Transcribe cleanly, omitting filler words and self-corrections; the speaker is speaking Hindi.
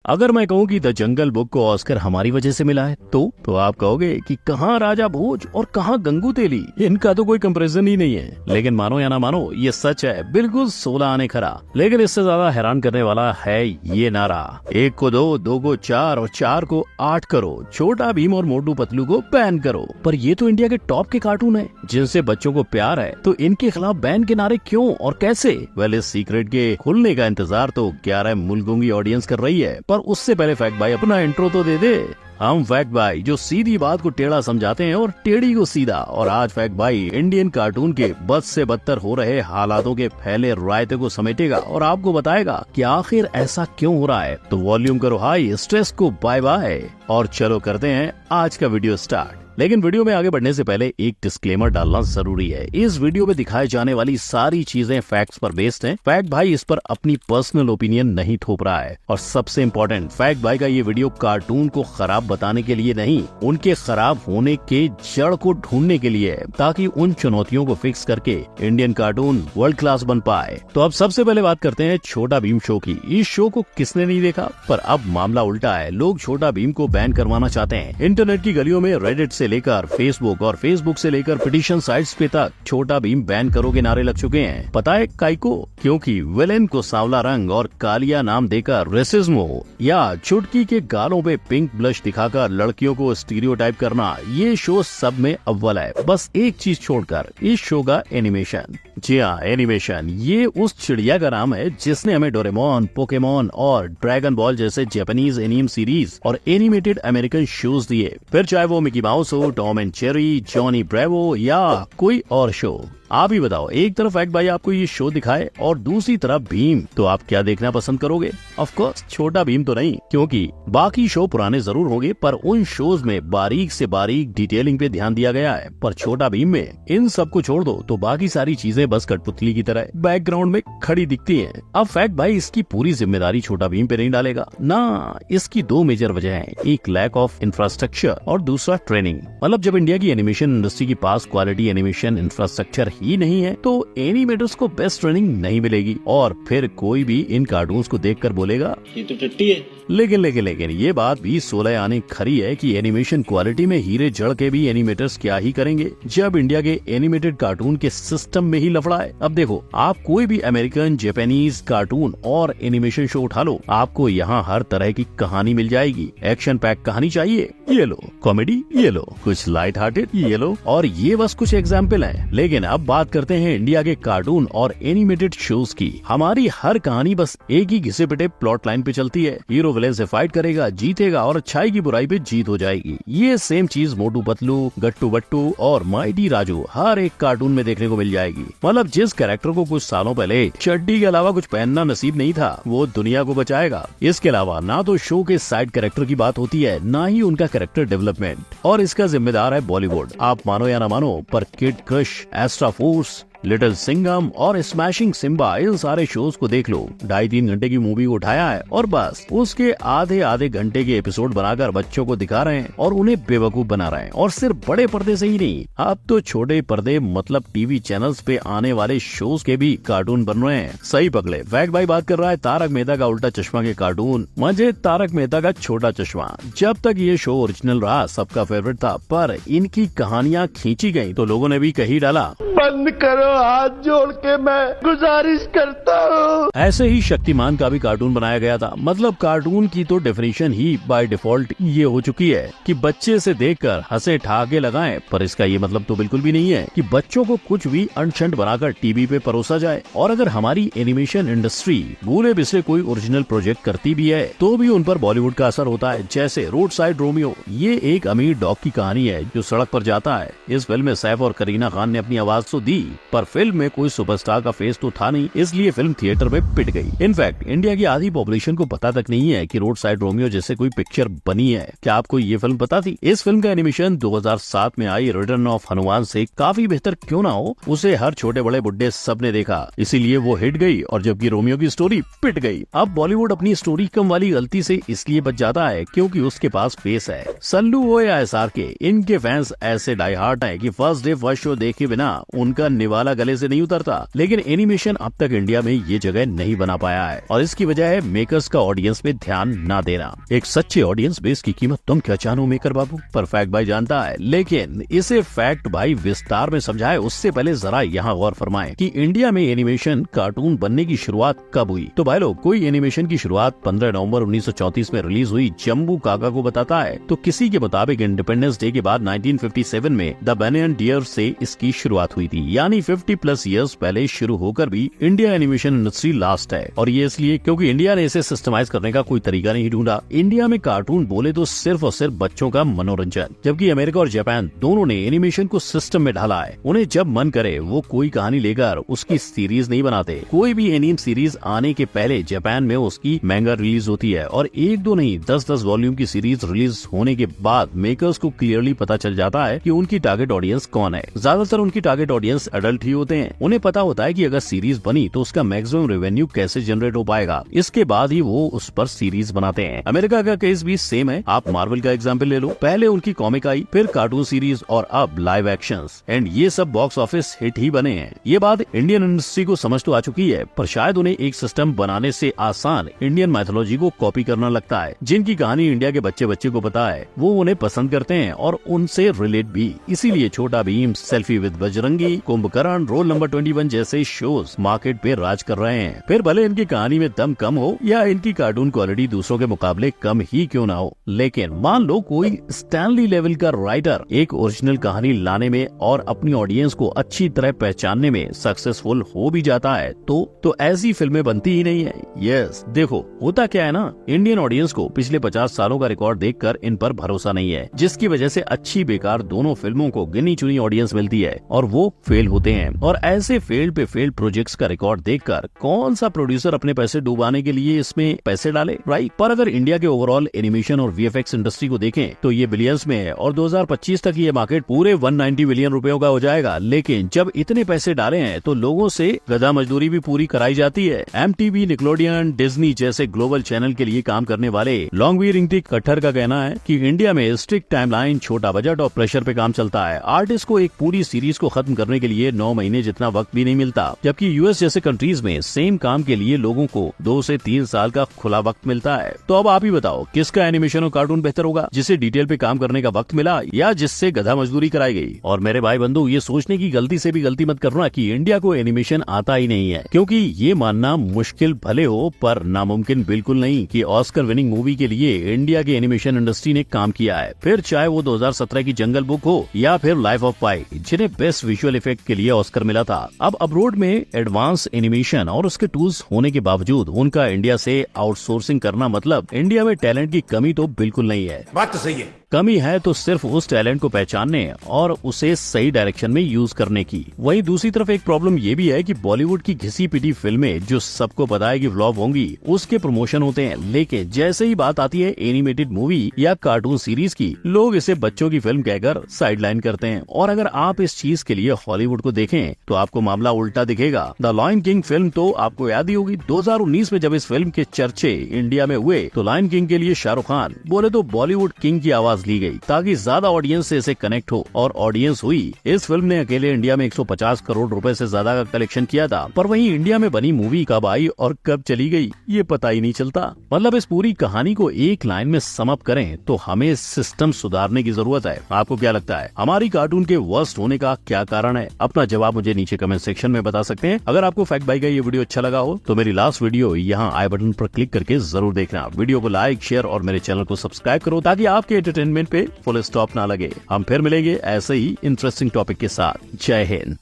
अगर मैं कहूँ कि द जंगल बुक को ऑस्कर हमारी वजह से मिला है तो आप कहोगे कि कहाँ राजा भोज और कहाँ गंगू तेली, इनका तो कोई कंपैरिजन ही नहीं है। लेकिन मानो या ना मानो, ये सच है, बिल्कुल 16 आने खरा। लेकिन इससे ज्यादा हैरान करने वाला है ये नारा, 1 को 2, 2 को 4 और 4 को 8 करो, छोटा भीम और मोटू पतलू को बैन करो। पर ये तो इंडिया के टॉप के कार्टून है जिनसे बच्चों को प्यार है, तो इनके खिलाफ बैन के नारे क्यों और कैसे? वेल, इस सीक्रेट के खुलने का इंतजार तो 11 मुल्कों की ऑडियंस कर रही है। पर उससे पहले फैक्ट भाई अपना इंट्रो तो दे दे। हम फैक्ट भाई जो सीधी बात को टेढ़ा समझाते हैं और टेढ़ी को सीधा। और आज फैक्ट भाई इंडियन कार्टून के बद से बदतर हो रहे हालातों के फैले रायते को समेटेगा और आपको बताएगा कि आखिर ऐसा क्यों हो रहा है। तो वॉल्यूम करो हाई, स्ट्रेस को बाय बाय और चलो करते हैं आज का वीडियो स्टार्ट। लेकिन वीडियो में आगे बढ़ने से पहले एक डिस्क्लेमर डालना जरूरी है। इस वीडियो में दिखाई जाने वाली सारी चीजें फैक्ट्स पर बेस्ड हैं। फैक्ट भाई इस पर अपनी पर्सनल ओपिनियन नहीं थोप रहा है। और सबसे इम्पोर्टेंट, फैक्ट भाई का ये वीडियो कार्टून को खराब बताने के लिए नहीं, उनके खराब होने के जड़ को ढूंढने के लिए है, ताकि उन चुनौतियों को फिक्स करके इंडियन कार्टून वर्ल्ड क्लास बन पाए। तो अब सबसे पहले बात करते हैं छोटा भीम शो की। इस शो को किसने नहीं देखा? पर अब मामला उल्टा है। लोग छोटा भीम को बैन करवाना चाहते हैं। इंटरनेट की गलियों में रेडिट से लेकर फेसबुक और फेसबुक से लेकर पिटीशन साइट्स पे तक छोटा भीम बैन करो के नारे लग चुके हैं। पता है काइको? क्योंकि विलेन को सांवला रंग और कालिया नाम देकर रेसिज्म या चुटकी के गालों पे पिंक ब्लश दिखाकर लड़कियों को स्टीरियोटाइप करना, ये शो सब में अव्वल है। बस एक चीज छोड़कर, इस शो का एनिमेशन। जी हाँ, एनिमेशन। ये उस चिड़िया का नाम है जिसने हमें डोरेमोन, पोकेमोन और ड्रैगन बॉल जैसे जापानीज एनीम सीरीज और एनिमेटेड अमेरिकन शोज दिए। फिर चाहे वो मिकी माउस हो, Tom and Jerry, Johnny Bravo या कोई और शो। आप ही बताओ, एक तरफ फैक्ट भाई आपको ये शो दिखाए और दूसरी तरफ भीम, तो आप क्या देखना पसंद करोगे? ऑफ कोर्स छोटा भीम तो नहीं, क्योंकि बाकी शो पुराने जरूर होंगे पर उन शोज में बारीक से बारीक डिटेलिंग पे ध्यान दिया गया है। पर छोटा भीम में इन सब को छोड़ दो तो बाकी सारी चीजें बस कठपुतली की तरह बैकग्राउंड में खड़ी दिखती हैं। अब फैक्ट भाई इसकी पूरी जिम्मेदारी छोटा भीम पे नहीं डालेगा ना। इसकी 2 मेजर वजह है, एक लैक ऑफ इंफ्रास्ट्रक्चर और दूसरा ट्रेनिंग। मतलब जब इंडिया की एनिमेशन इंडस्ट्री की पास क्वालिटी एनिमेशन इंफ्रास्ट्रक्चर ही नहीं है तो एनिमेटर्स को बेस्ट ट्रेनिंग नहीं मिलेगी और फिर कोई भी इन कार्टून्स को देखकर बोलेगा ये तो टट्टी है। लेकिन ये बात भी 16 आने खरी है कि एनिमेशन क्वालिटी में हीरे जड़ के भी एनिमेटर्स क्या ही करेंगे जब इंडिया के एनिमेटेड कार्टून के सिस्टम में ही लफड़ा है। अब देखो, आप कोई भी अमेरिकन, जापानीज कार्टून और एनिमेशन शो उठा लो, आपको यहाँ हर तरह की कहानी मिल जाएगी। एक्शन पैक कहानी चाहिए, ये लो। कॉमेडी, ये लो। कुछ लाइट हार्टेड, ये लो। और ये बस कुछ एग्जाम्पल है। लेकिन अब बात करते हैं इंडिया के कार्टून और एनिमेटेड शोज की। हमारी हर कहानी बस एक ही घिसे पिटे प्लॉट लाइन पे चलती है। हीरो विलेन से फाइट करेगा, जीतेगा और अच्छाई की बुराई पे जीत हो जाएगी। ये सेम चीज मोटू पतलू, गट्टू बट्टू और माइटी राजू हर एक कार्टून में देखने को मिल जाएगी। मतलब जिस कैरेक्टर को कुछ सालों पहले चड्डी के अलावा कुछ पहनना नसीब नहीं था, वो दुनिया को बचाएगा। इसके अलावा ना तो शो के साइड कैरेक्टर की बात होती है, ना ही उनका कैरेक्टर डेवलपमेंट, और इसका जिम्मेदार है बॉलीवुड। आप मानो या ना मानो, पर kid Krrish, Astra force, little Singham और स्मैशिंग सिम्बा, इन सारे शोज को देख लो। 2.5-3 घंटे की मूवी को उठाया है और बस उसके आधे घंटे के एपिसोड बनाकर बच्चों को दिखा रहे हैं और उन्हें बेवकूफ बना रहे हैं। और सिर्फ बड़े पर्दे से ही नहीं, अब तो छोटे पर्दे मतलब टीवी चैनल्स पे आने वाले शोज के भी कार्टून बन रहे हैं। सही पकड़े, फैक्ट भाई बात कर रहा है तारक मेहता का उल्टा चश्मा के कार्टून, मजे तारक मेहता का छोटा चश्मा। जब तक ये शो ओरिजिनल रहा सबका फेवरेट था, पर इनकी कहानियाँ खींची गयी तो लोगों ने भी कही डाला बंद करो, हाथ जोड़ के मैं गुजारिश करता हूँ। ऐसे ही शक्तिमान का भी कार्टून बनाया गया था। मतलब कार्टून की तो डेफिनेशन ही बाय डिफॉल्ट ये हो चुकी है कि बच्चे से देखकर हंसे ठहाके लगाएं, पर इसका ये मतलब तो बिल्कुल भी नहीं है कि बच्चों को कुछ भी अनशंट बनाकर टीवी पे परोसा जाए। और अगर हमारी एनिमेशन इंडस्ट्री भूले बिसरे कोई ओरिजिनल प्रोजेक्ट करती भी है तो भी उन पर बॉलीवुड का असर होता है। जैसे रोड साइड रोमियो, ये एक अमीर डॉग की कहानी है जो सड़क पर जाता है। इस फिल्म में सैफ और करीना खान ने अपनी आवाज तो दी, पर फिल्म में कोई सुपरस्टार का फेस तो था नहीं, इसलिए फिल्म थिएटर में पिट गई। इनफैक्ट इंडिया की आधी पॉपुलेशन को पता तक नहीं है कि रोड साइड रोमियो जैसे कोई पिक्चर बनी है। क्या आपको ये फिल्म पता थी? इस फिल्म का एनिमेशन 2007 में आई रिटर्न ऑफ हनुमान से काफी बेहतर क्यों ना हो, उसे हर छोटे बड़े बुड्ढे सब ने देखा, इसीलिए वो हिट गई। और जबकि रोमियो की स्टोरी पिट गई। अब बॉलीवुड अपनी स्टोरी कम वाली गलती से इसलिए बच जाता है क्योंकि उसके पास फेस है। सल्लू हो या SRK, इनके फैंस ऐसे डाई हार्ट है कि फर्स्ट डे फर्स्ट शो देखे बिना उनका निवाला गाना गले से नहीं उतरता, लेकिन एनिमेशन अब तक इंडिया में ये जगह नहीं बना पाया है और इसकी वजह है मेकर्स का ऑडियंस पे ध्यान ना देना। एक सच्चे ऑडियंस बेस की कीमत तुम क्या जानो मेकर बाबू, परफेक्ट भाई जानता है, लेकिन इसे फैक्ट भाई विस्तार में समझाए उससे पहले जरा यहाँ गौर फरमाएं कि इंडिया में एनिमेशन कार्टून बनने की शुरुआत कब हुई। तो भाई लोग, कोई एनिमेशन की शुरुआत 15 नवंबर 1934 में रिलीज हुई जम्बू काका को बताता है, तो किसी के मुताबिक इंडिपेंडेंस डे के बाद 1957 में द बनियन डियर से इसकी शुरुआत हुई थी, यानी 50+ ईयर्स पहले शुरू होकर भी इंडिया एनिमेशन इंडस्ट्री लास्ट है। और ये इसलिए क्योंकि इंडिया ने इसे सिस्टमाइज करने का कोई तरीका नहीं ढूंढा। इंडिया में कार्टून बोले तो सिर्फ और सिर्फ बच्चों का मनोरंजन, जबकि अमेरिका और जापान दोनों ने एनिमेशन को सिस्टम में ढाला है। उन्हें जब मन करे वो कोई कहानी लेकर उसकी सीरीज नहीं बनाते। कोई भी एनीम सीरीज आने के पहले जापान में उसकी मैंगा रिलीज होती है और 1-2 नहीं 10-10 वॉल्यूम की सीरीज रिलीज होने के बाद मेकर्स को क्लियरली पता चल जाता है कि उनकी टारगेट ऑडियंस कौन है। ज्यादातर उनकी टारगेट ऑडियंस एडल्ट ही होते हैं। उन्हें पता होता है कि अगर सीरीज बनी तो उसका मैक्सिमम रेवेन्यू कैसे जनरेट हो पाएगा, इसके बाद ही वो उस पर सीरीज बनाते हैं। अमेरिका का केस भी सेम है। आप मार्वल का एग्जाम्पल ले लो, पहले उनकी कॉमिक आई, फिर कार्टून सीरीज और अब लाइव एक्शंस, एंड ये सब बॉक्स ऑफिस हिट ही बने हैं। ये बात इंडियन इंडस्ट्री को समझ तो आ चुकी है, पर शायद उन्हें एक सिस्टम बनाने से आसान इंडियन माइथोलॉजी को कॉपी करना लगता है। जिनकी कहानी इंडिया के बच्चे बच्चे को पता है वो उन्हें पसंद करते हैं और उनसे रिलेट भी। इसीलिए छोटा Bhim, selfie with Bajrangi, Kumbhakarna, roll number 21 जैसे शोज मार्केट पे राज कर रहे हैं। फिर भले इनकी कहानी में दम कम हो या इनकी कार्टून क्वालिटी दूसरों के मुकाबले कम ही क्यों ना हो, लेकिन मान लो कोई स्टैनली लेवल का राइटर एक ओरिजिनल कहानी लाने में और अपनी ऑडियंस को अच्छी तरह पहचानने में सक्सेसफुल हो भी जाता है तो ऐसी फिल्में बनती ही नहीं है। यस, देखो होता क्या है ना, इंडियन ऑडियंस को पिछले 50 सालों का रिकॉर्ड देखकर इन पर भरोसा नहीं है, जिसकी वजह से अच्छी बेकार दोनों फिल्मों को गिनी चुनी ऑडियंस मिलती है और वो फेल होते हैं। और ऐसे फेल्ड पे फेल्ड प्रोजेक्ट्स का रिकॉर्ड देखकर कौन सा प्रोड्यूसर अपने पैसे डुबाने के लिए इसमें पैसे डाले, राइट? पर अगर इंडिया के ओवरऑल एनिमेशन और वीएफएक्स इंडस्ट्री को देखें तो ये बिलियंस में है और 2025 तक ये मार्केट पूरे 190 बिलियन रुपयों का हो जाएगा। लेकिन जब इतने पैसे डाले हैं तो लोगों से गधा मजदूरी भी पूरी कराई जाती है। एमटीवी, निकलोडियन, डिज्नी जैसे ग्लोबल चैनल के लिए काम करने वाले लॉन्गवीर इंगटी कट्टर का कहना है कि इंडिया में स्ट्रिक्ट टाइमलाइन, छोटा बजट और प्रेशर पे काम चलता है। आर्टिस्ट को एक पूरी सीरीज को खत्म करने के लिए 9 महीने जितना वक्त भी नहीं मिलता, जबकि यूएस जैसे कंट्रीज में सेम काम के लिए लोगों को 2 से 3 साल का खुला वक्त मिलता है। तो अब आप ही बताओ किसका एनिमेशन और कार्टून बेहतर होगा, जिसे डिटेल पे काम करने का वक्त मिला या जिससे गधा मजदूरी कराई गई? और मेरे भाई बंधु, ये सोचने की गलती से भी गलती मत करना कि इंडिया को एनिमेशन आता ही नहीं है, क्योंकि ये मानना मुश्किल भले हो पर नामुमकिन बिल्कुल नहीं कि ऑस्कर विनिंग मूवी के लिए इंडिया की एनिमेशन इंडस्ट्री ने काम किया है। फिर चाहे वो 2017 की जंगल बुक हो या फिर लाइफ ऑफ पाई, जिन्हें बेस्ट विजुअल इफेक्ट के लिए ऑस्कर मिला था। अब अब्रोड में एडवांस एनिमेशन और उसके टूल्स होने के बावजूद उनका इंडिया से आउटसोर्सिंग करना मतलब इंडिया में टैलेंट की कमी तो बिल्कुल नहीं है। बात तो सही है। कमी है तो सिर्फ उस टैलेंट को पहचानने और उसे सही डायरेक्शन में यूज करने की। वहीं दूसरी तरफ एक प्रॉब्लम ये भी है कि बॉलीवुड की घिसी पिटी फिल्में जो सबको पता है कि फ्लॉप होंगी, उसके प्रमोशन होते हैं, लेकिन जैसे ही बात आती है एनिमेटेड मूवी या कार्टून सीरीज की, लोग इसे बच्चों की फिल्म कहकर साइडलाइन करते हैं। और अगर आप इस चीज के लिए हॉलीवुड को देखें तो आपको मामला उल्टा दिखेगा। द लायन किंग फिल्म तो आपको याद ही होगी, 2019 में जब इस फिल्म के चर्चे इंडिया में हुए तो लायन किंग के लिए शाहरुख खान बोले तो बॉलीवुड किंग की आवाज ली गई ताकि ज्यादा ऑडियंस से इसे कनेक्ट हो, और ऑडियंस हुई। इस फिल्म ने अकेले इंडिया में 150 करोड़ रुपए से ज्यादा का कलेक्शन किया था, पर वहीं इंडिया में बनी मूवी कब आई और कब चली गई ये पता ही नहीं चलता। मतलब इस पूरी कहानी को एक लाइन में सम अप करें तो हमें सिस्टम सुधारने की जरूरत है। आपको क्या लगता है हमारी कार्टून के वर्स्ट होने का क्या कारण है? अपना जवाब मुझे नीचे कमेंट सेक्शन में बता सकते हैं। अगर आपको फैक्ट बाई का ये वीडियो अच्छा लगा हो तो मेरी लास्ट वीडियो यहाँ आई बटन पर क्लिक करके जरूर देखना। वीडियो को लाइक, शेयर और मेरे चैनल को सब्सक्राइब करो ताकि आपके एंटरटेनमेंट पे फुल स्टॉप ना लगे। हम फिर मिलेंगे ऐसे ही इंटरेस्टिंग टॉपिक के साथ। जय हिंद।